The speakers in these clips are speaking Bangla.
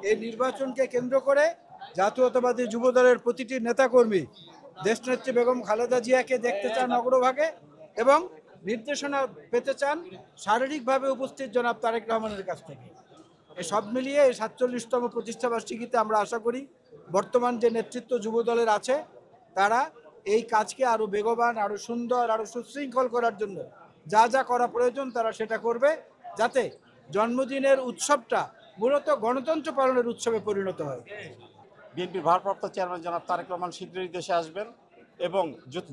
এই নির্বাচনকে কেন্দ্র করে জাতীয়তাবাদী যুবদলের প্রতিটি নেতাকর্মী দেশনেত্রী বেগম খালেদা জিয়াকে দেখতে চান অগ্রভাগে এবং নির্দেশনা পেতে চান শারীরিকভাবে উপস্থিত জনাব তারেক রহমানের কাছ থেকে। এই সব মিলিয়ে এই ৪৭তম প্রতিষ্ঠাবার্ষিকীতে আমরা আশা করি বর্তমান যে নেতৃত্ব যুবদলের আছে তারা এই কাজকে আরও বেগবান, আরও সুন্দর, আরও সুশৃঙ্খল করার জন্য যা যা করা প্রয়োজন তারা সেটা করবে, যাতে জন্মদিনের উৎসবটা মূলত গণতন্ত্র পালনের উৎসবে পরিণত হয়। বিএনপির ভারপ্রাপ্ত চেয়ারম্যান জনাব তারেক রহমান শীঘ্রই দেশে আসবেন এবং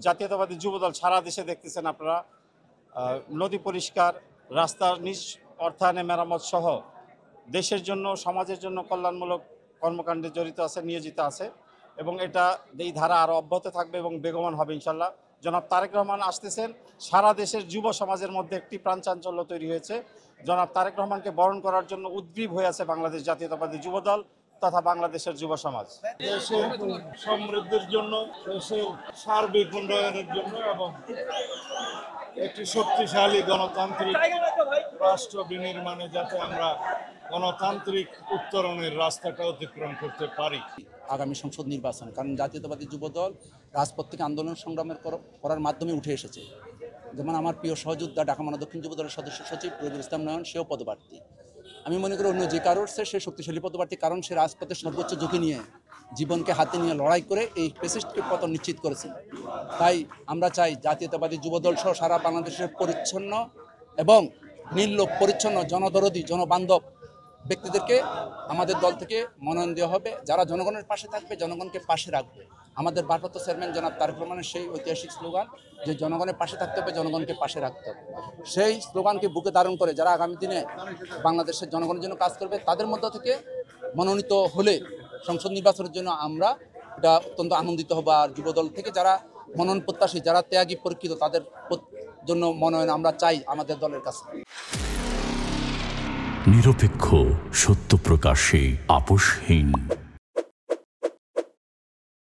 জাতীয়তাবাদী যুবদল সারা দেশে দেখতেছেন আপনারা নদী পরিষ্কার, রাস্তার নিজ অর্থায়নে মেরামত সহ দেশের জন্য, সমাজের জন্য কল্যাণমূলক কর্মকাণ্ডে জড়িত আছে, নিয়োজিত আছে এবং এই ধারা আরও অব্যাহত থাকবে এবং বেগবান হবে ইনশাল্লাহ। জনাব তারেক রহমান আসতেছেন, সারা দেশের যুব সমাজের মধ্যে একটি প্রাণচাঞ্চল্য তৈরি হয়েছে। জনাব তারেক রহমানকে বরণ করার জন্য উদ্গ্রীব হয়ে আছে বাংলাদেশ জাতীয়তাবাদী যুবদল তথা বাংলাদেশের যুব সমাজ। দেশের সমৃদ্ধির জন্য, দেশের সার্বিক উন্নয়নের জন্য এবং একটি শক্তিশালী গণতান্ত্রিক রাষ্ট্র বিনির্মাণে যাতে আমরা গণতান্ত্রিক উত্তরণের রাস্তাটা অতিক্রম করতে পারি। আগামী সংসদ নির্বাচন, কারণ জাতীয়তাবাদী যুবদল রাজপথ থেকে আন্দোলন সংগ্রামের করার মাধ্যমে উঠে এসেছে। যেমন আমার প্রিয় সহযোদ্ধা ঢাকা মহানগর দক্ষিণ যুবদলের সদস্য সচিব রবিউল ইসলাম নয়ন, সেও পদপ্রার্থী। আমি মনে করি অন্য যে কারোর সে শক্তিশালী পদপ্রার্থী, কারণ সে রাজপথের সর্বোচ্চ ঝুঁকি নিয়ে জীবনকে হাতে নিয়ে লড়াই করে এই ফ্যাসিস্টকে পতন নিশ্চিত করেছেন। তাই আমরা চাই জাতীয়তাবাদী যুবদল সহ সারা বাংলাদেশের পরিচ্ছন্ন এবং নির্লোভ, পরিচ্ছন্ন, জনদরদী, জনবান্ধব ব্যক্তিদেরকে আমাদের দল থেকে মনোনয়ন দেওয়া হবে, যারা জনগণের পাশে থাকবে, জনগণকে পাশে রাখবে। আমাদের ভারপ্রাপ্ত চেয়ারম্যান জনাব তারেক রহমানের সেই ঐতিহাসিক স্লোগান যে জনগণের পাশে থাকতে হবে, জনগণকে পাশে রাখতে হবে, সেই স্লোগানকে বুকে ধারণ করে যারা আগামী দিনে বাংলাদেশের জনগণের জন্য কাজ করবে তাদের মধ্য থেকে মনোনীত হলে সংসদ নির্বাচনের জন্য আমরা এটা অত্যন্ত আনন্দিত হব। আর যুবদল থেকে যারা মনোনয়ন প্রত্যাশী, যারা ত্যাগী পরীক্ষিত, তাদের জন্য মনোনয়ন আমরা চাই আমাদের দলের কাছে। নিরপেক্ষ, সত্য প্রকাশে আপোষহীন।